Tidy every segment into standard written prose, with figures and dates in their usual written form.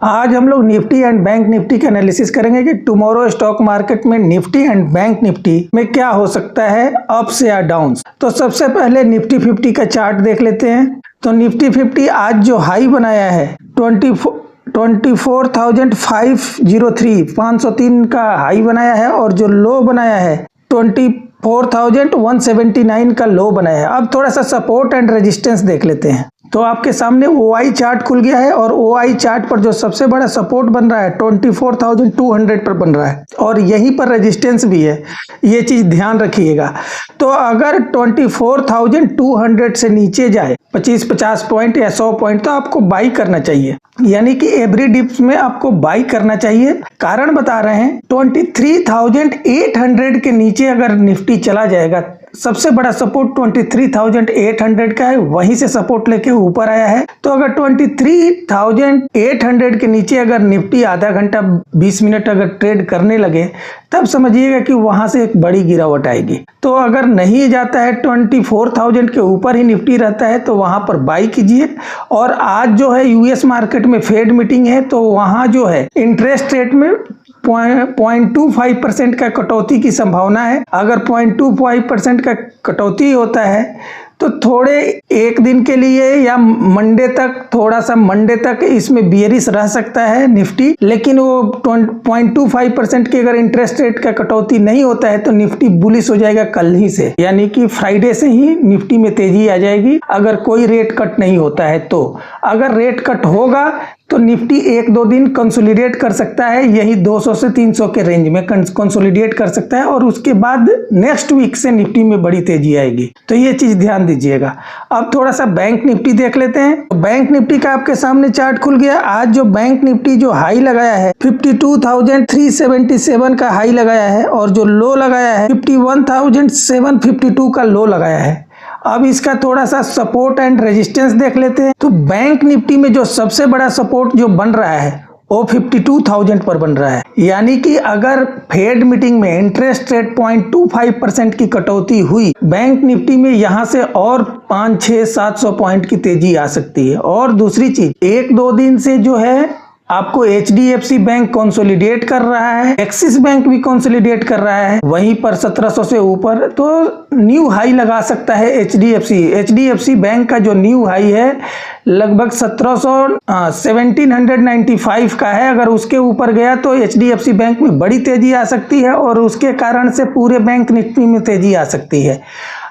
आज हम लोग निफ्टी एंड बैंक निफ्टी का एनालिसिस करेंगे कि टुमारो स्टॉक मार्केट में निफ्टी एंड बैंक निफ्टी में क्या हो सकता है, अप्स या डाउन्स। तो सबसे पहले निफ्टी 50 का चार्ट देख लेते हैं। तो निफ्टी 50 आज जो हाई बनाया है 24,503 का हाई बनाया है और जो लो बनाया है 24,179 का लो बनाया है। अब थोड़ा सा सपोर्ट एंड रेजिस्टेंस देख लेते हैं। तो आपके सामने OI चार्ट खुल गया है और OI चार्ट पर जो सबसे बड़ा सपोर्ट बन रहा है 24,200 पर बन रहा है और यहीं पर रेजिस्टेंस भी है, ये चीज ध्यान रखिएगा। तो अगर 24,200 से नीचे जाए 25-50 पॉइंट या 100 पॉइंट तो आपको बाई करना चाहिए, यानी कि एवरी डिप्स में आपको बाई करना चाहिए। कारण बता रहे हैं 23,800 के नीचे अगर निफ्टी चला जाएगा, सबसे बड़ा सपोर्ट 23,800 का है, वहीं से सपोर्ट लेके ऊपर आया है। तो अगर 23,800 के नीचे अगर निफ्टी आधा घंटा 20 मिनट अगर ट्रेड करने लगे तब समझिएगा कि वहां से एक बड़ी गिरावट आएगी। तो अगर नहीं जाता है 24,000 के ऊपर ही निफ्टी रहता है तो वहां पर बाई कीजिए। और आज जो है यूएस मार्केट में फेड मीटिंग है तो वहां जो है इंटरेस्ट रेट में 0.25% का कटौती की संभावना है। अगर 0.25% का कटौती होता है तो थोड़े एक दिन के लिए या मंडे तक, थोड़ा सा मंडे तक इसमें बियरिश रह सकता है निफ्टी, लेकिन वो 0.25% की अगर इंटरेस्ट रेट का कटौती नहीं होता है तो निफ्टी बुलिश हो जाएगा कल ही से, यानी कि फ्राइडे से ही निफ्टी में तेजी आ जाएगी अगर कोई रेट कट नहीं होता है। तो अगर रेट कट होगा तो निफ्टी 1-2 दिन कंसोलिडेट कर सकता है, यही 200 से 300 के रेंज में कंसोलिडेट कर सकता है और उसके बाद नेक्स्ट वीक से निफ्टी में बड़ी तेजी आएगी। तो ये चीज ध्यान दीजिएगा। अब थोड़ा सा बैंक निफ्टी देख लेते हैं। तो बैंक निफ्टी का आपके सामने चार्ट खुल गया। आज जो बैंक निफ्टी जो हाई लगाया है 52,377 का हाई लगाया है और जो लो लगाया है 51,752 का लो लगाया है। अब इसका थोड़ा सा सपोर्ट एंड रेजिस्टेंस देख लेते हैं। तो बैंक निफ्टी में जो सबसे बड़ा सपोर्ट जो बन रहा है वो 52,000 पर बन रहा है, यानी कि अगर फेड मीटिंग में इंटरेस्ट रेट 0.25% की कटौती हुई, बैंक निफ्टी में यहां से और 500-600-700 पॉइंट की तेजी आ सकती है। और दूसरी चीज, 1-2 दिन से जो है आपको HDFC बैंक कंसोलिडेट कर रहा है, एक्सिस बैंक भी कंसोलिडेट कर रहा है वहीं पर 1700 से ऊपर, तो न्यू हाई लगा सकता है HDFC बैंक का जो न्यू हाई है लगभग 1795 का है। अगर उसके ऊपर गया तो HDFC बैंक में बड़ी तेजी आ सकती है और उसके कारण से पूरे बैंक निफ्टी में तेजी आ सकती है।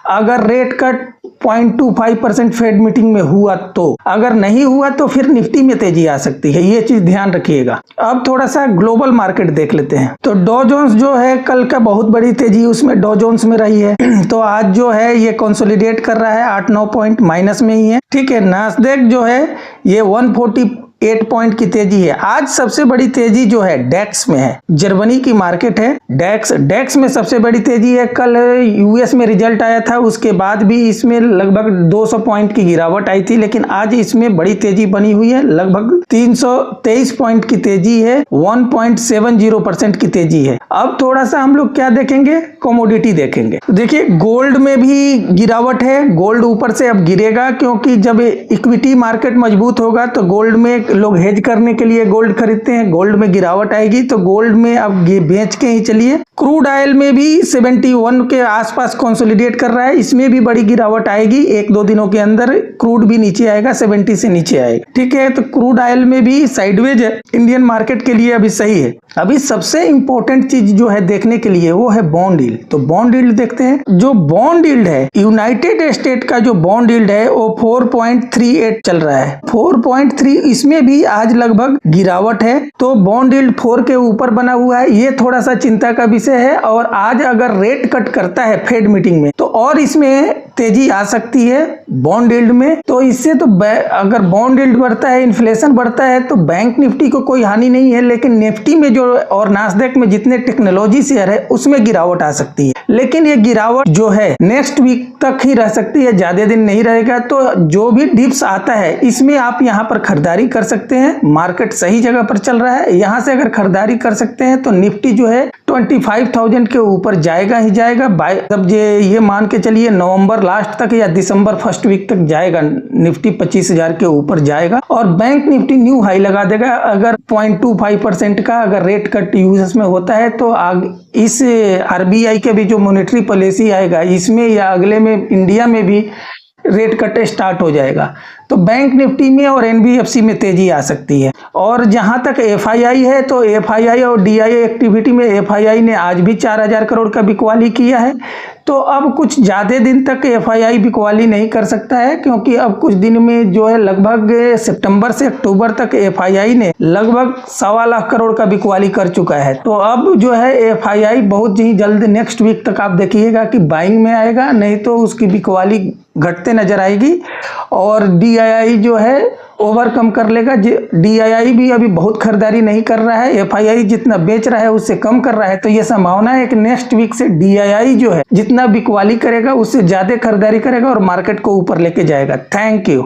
अगर रेट कट 0.25% फेड मीटिंग में हुआ तो, अगर नहीं हुआ तो फिर निफ्टी में तेजी आ सकती है, ये चीज ध्यान रखिएगा। अब थोड़ा सा ग्लोबल मार्केट देख लेते हैं। तो डॉ जोन्स जो है कल का बहुत बड़ी तेजी उसमें डॉ जोन्स में रही है तो आज जो है ये कंसोलिडेट कर रहा है, 8-9 पॉइंट माइनस में ही है, ठीक है। नास्डैक जो है ये 148 पॉइंट की तेजी है। आज सबसे बड़ी तेजी जो है डेक्स में है, जर्मनी की मार्केट है डेक्स में सबसे बड़ी तेजी है। कल यूएस में रिजल्ट आया था, उसके बाद भी इसमें लगभग 200 पॉइंट की गिरावट आई थी, लेकिन आज इसमें बड़ी तेजी बनी हुई है, लगभग 323 पॉइंट की तेजी है, 1.70% की तेजी है। अब थोड़ा सा हम लोग क्या देखेंगे, कमोडिटी देखेंगे। देखिए गोल्ड में भी गिरावट है, गोल्ड ऊपर से अब गिरेगा क्योंकि जब इक्विटी मार्केट मजबूत होगा तो गोल्ड में लोग हेज करने के लिए गोल्ड खरीदते हैं, गोल्ड में गिरावट आएगी तो गोल्ड में अब बेच के ही चलिए। क्रूड ऑयल में भी 71 के आसपास कंसोलिडेट कर रहा है, इसमें भी बड़ी गिरावट आएगी, 1-2 दिनों के अंदर क्रूड भी नीचे आएगा, 70 से नीचे आएगा, ठीक है। तो क्रूड ऑयल में भी साइडवेज है, इंडियन मार्केट के लिए अभी सही है। अभी सबसे इंपॉर्टेंट चीज जो है देखने के लिए वो है बॉन्ड यील्ड। तो बॉन्ड यील्ड देखते हैं। जो बॉन्ड यील्ड है यूनाइटेड स्टेट का जो बॉन्ड यील्ड है वो 4.38 चल रहा है, 4.3, इसमें भी आज लगभग गिरावट है। तो बॉन्ड यील्ड 4 के ऊपर बना हुआ है, ये थोड़ा सा चिंता का विषय है। और आज अगर रेट कट करता है फेड मीटिंग में तो और इसमें तेजी आ सकती है बॉन्ड यील्ड में। तो इससे तो अगर बॉन्ड यील्ड बढ़ता है, इन्फ्लेशन बढ़ता है तो बैंक निफ्टी को कोई हानि नहीं है, लेकिन निफ्टी में जो और नास्डैक में जितने टेक्नोलॉजी शेयर है उसमें गिरावट आ सकती है। लेकिन ये गिरावट जो है नेक्स्ट वीक तक ही रह सकती है, ज्यादा दिन नहीं रहेगा। तो जो भी डिप्स आता है इसमें आप यहाँ पर खरीदारी कर सकते हैं, मार्केट सही जगह पर चल रहा है, यहाँ से अगर खरीदारी कर सकते हैं तो निफ्टी जो है 25,000 के ऊपर जाएगा ही जाएगा। तब ये मान के चलिए नवंबर लास्ट तक या दिसंबर फर्स्ट वीक तक जाएगा, निफ्टी 25,000 के ऊपर जाएगा और बैंक निफ्टी न्यू हाई लगा देगा। अगर 0.25% का अगर रेट कट यूएस में होता है तो इस आरबीआई के भी जो मॉनेटरी पॉलिसी आएगा इसमें या अगले में इंडिया में भी रेट कट स्टार्ट हो जाएगा, तो बैंक निफ्टी में और एनबीएफसी में तेजी आ सकती है। और जहां तक एफआईआई है तो एफआईआई और डीआई एक्टिविटी में एफआईआई ने आज भी 4,000 करोड़ का बिकवाली किया है, तो अब कुछ ज़्यादा दिन तक एफआईआई बिकवाली नहीं कर सकता है, क्योंकि अब कुछ दिन में जो है लगभग सितंबर से अक्टूबर तक एफआईआई ने लगभग 1.25 लाख करोड़ का बिकवाली कर चुका है। तो अब जो है एफआईआई बहुत ही जल्द नेक्स्ट वीक तक आप देखिएगा कि बाइंग में आएगा, नहीं तो उसकी बिकवाली घटते नजर आएगी और डीआईआई जो है ओवरकम कर लेगा। डीआईआई भी अभी बहुत खरीदारी नहीं कर रहा है, एफआईआई जितना बेच रहा है उससे कम कर रहा है, तो ये संभावना है कि नेक्स्ट वीक से डीआईआई जो है जितना बिकवाली करेगा उससे ज्यादा खरीदारी करेगा और मार्केट को ऊपर लेके जाएगा। Thank you.